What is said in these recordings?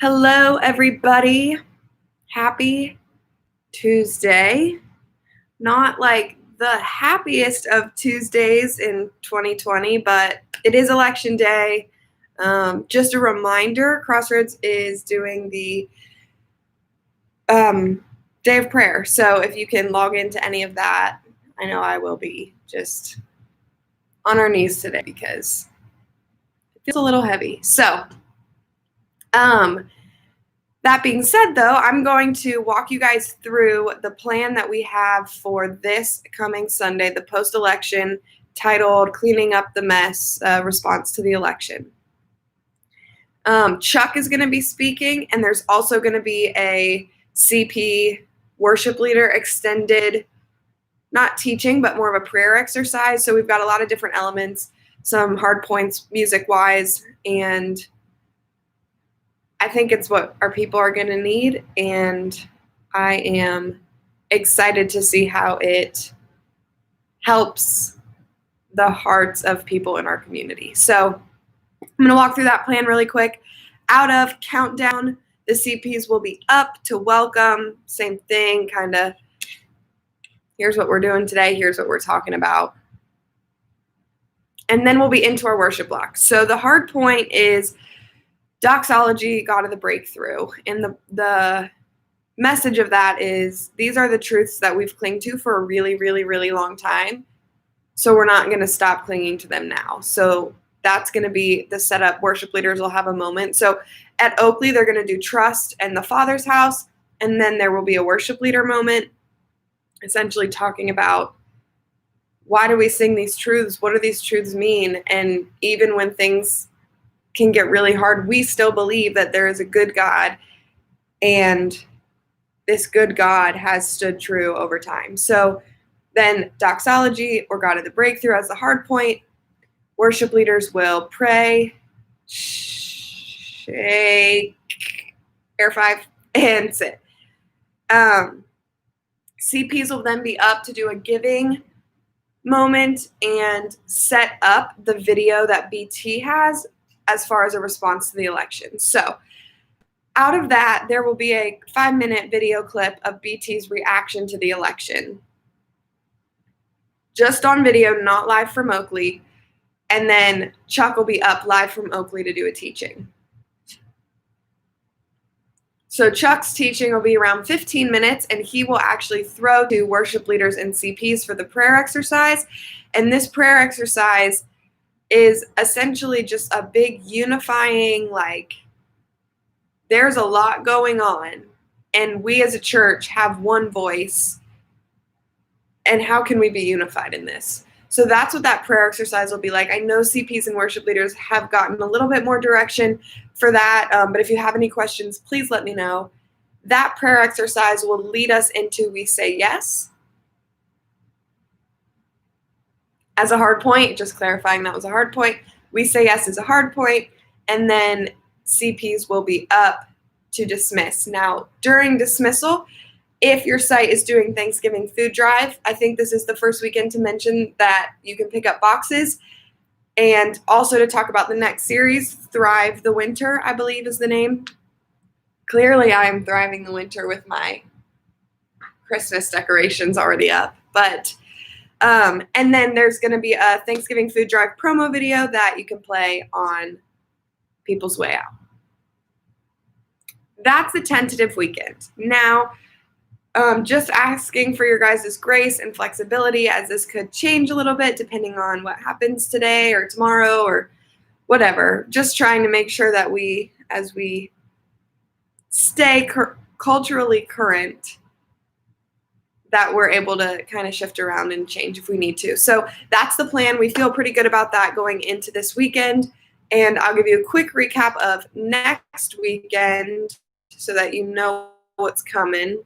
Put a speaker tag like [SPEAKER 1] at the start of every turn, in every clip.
[SPEAKER 1] Hello, everybody. Happy Tuesday. Not like the happiest of Tuesdays in 2020, but it is election day. Just a reminder, Crossroads is doing the day of prayer. So if you can log into any of that, I know I will be just on our knees today because it feels a little heavy. So, that being said, though, I'm going to walk you guys through the plan that we have for this coming Sunday, the post-election, titled Cleaning Up the Mess, Response to the Election. Chuck is going to be speaking, and there's also going to be a CP worship leader extended, not teaching, but more of a prayer exercise. So we've got a lot of different elements, some hard points music-wise, and I think it's what our people are going to need, and I am excited to see how it helps the hearts of people in our community. So I'm going to walk through that plan really quick. Out of countdown, the CPs will be up to welcome. Same thing, kind of, here's what we're doing today, here's what we're talking about. And then we'll be into our worship block. So the hard point is doxology, God of the breakthrough. And the message of that is these are the truths that we've clung to for a really, really, really long time. So we're not going to stop clinging to them now. So that's going to be the setup. Worship leaders will have a moment. So at Oakley, they're going to do trust and the Father's house. And then there will be a worship leader moment, essentially talking about why do we sing these truths? What do these truths mean? And even when things can get really hard, we still believe that there is a good God, and this good God has stood true over time. So then doxology, or God of the breakthrough, as the hard point. Worship leaders will pray, shake, air five, and sit. CPs will then be up to do a giving moment and set up the video that BT has as far as a response to the election. So out of that, there will be a 5-minute video clip of BT's reaction to the election. Just on video, not live from Oakley. And then Chuck will be up live from Oakley to do a teaching. So Chuck's teaching will be around 15 minutes, and he will actually throw to worship leaders and CPs for the prayer exercise. And this prayer exercise is essentially just a big unifying, like, there's a lot going on, and we as a church have one voice, and how can we be unified in this? So that's what that prayer exercise will be like. I know CPs and worship leaders have gotten a little bit more direction for that, but if you have any questions, please let me know. That prayer exercise will lead us into We Say Yes. As a hard point, just clarifying that was a hard point. We Say Yes is a hard point, and then CPs will be up to dismiss. Now, during dismissal, if your site is doing Thanksgiving food drive, I think this is the first weekend to mention that you can pick up boxes, and also to talk about the next series, Thrive the Winter, I believe is the name. Clearly, I am thriving the winter with my Christmas decorations already up, but and then there's going to be a Thanksgiving food drive promo video that you can play on People's Way Out. That's the tentative weekend. Now, just asking for your guys' grace and flexibility, as this could change a little bit depending on what happens today or tomorrow or whatever. Just trying to make sure that we, as we stay culturally current, that we're able to kind of shift around and change if we need to. So that's the plan. We feel pretty good about that going into this weekend. And I'll give you a quick recap of next weekend so that you know what's coming.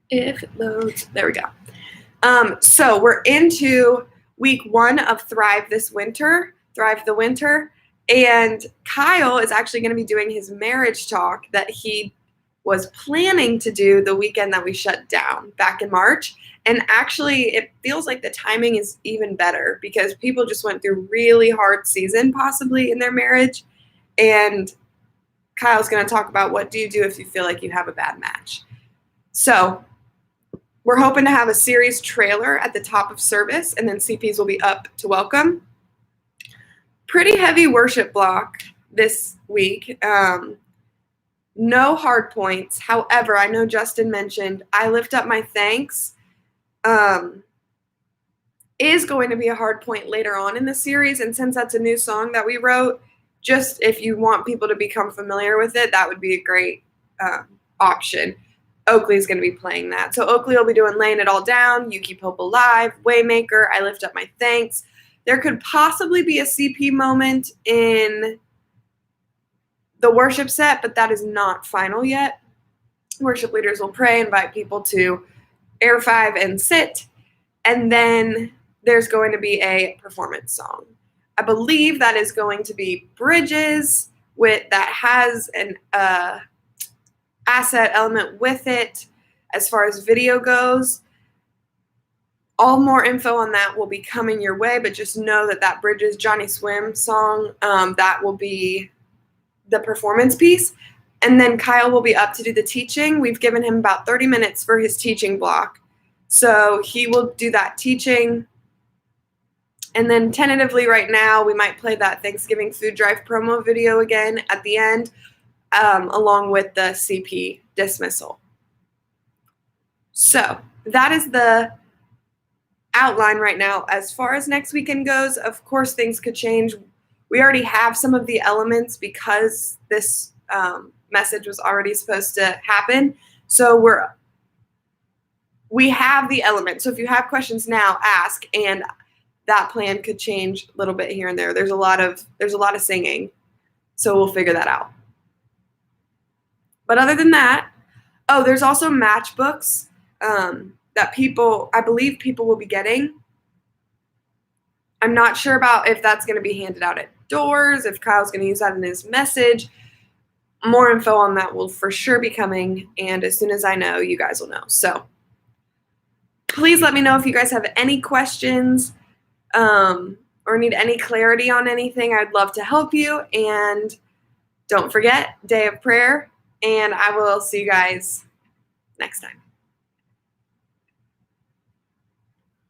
[SPEAKER 1] If it loads, there we go. So we're into week 1 of Thrive the Winter. And Kyle is actually going to be doing his marriage talk that he was planning to do the weekend that we shut down back in March. And actually, it feels like the timing is even better because people just went through really hard season possibly in their marriage. And Kyle's going to talk about what do you do if you feel like you have a bad match. So we're hoping to have a series trailer at the top of service, and then CPs will be up to welcome. Pretty heavy worship block this week. No hard points. However, I know Justin mentioned I Lift Up My Thanks is going to be a hard point later on in the series. And since that's a new song that we wrote, just if you want people to become familiar with it, that would be a great option. Oakley is going to be playing that. So Oakley will be doing Laying It All Down, You Keep Hope Alive, Waymaker, I Lift Up My Thanks. There could possibly be a CP moment in the worship set, but that is not final yet. Worship leaders will pray, invite people to Air 5 and sit, and then there's going to be a performance song. I believe that is going to be Bridges that has an asset element with it as far as video goes. All more info on that will be coming your way, but just know that Bridges Johnny Swim song, that will be the performance piece. And then Kyle will be up to do the teaching. We've given him about 30 minutes for his teaching block. So he will do that teaching. And then tentatively right now, we might play that Thanksgiving food drive promo video again at the end, along with the CP dismissal. So that is the outline right now. As far as next weekend goes, of course, things could change. We already have some of the elements because this message was already supposed to happen. So we have the elements. So if you have questions now, ask, and that plan could change a little bit here and there. There's a lot of singing, so we'll figure that out. But other than that, there's also matchbooks that I believe people will be getting. I'm not sure about if that's going to be handed out at doors, if Kyle's going to use that in his message. More info on that will for sure be coming, and as soon as I know, you guys will know. So please let me know if you guys have any questions or need any clarity on anything. I'd love to help you, and don't forget, day of prayer, and I will see you guys next time.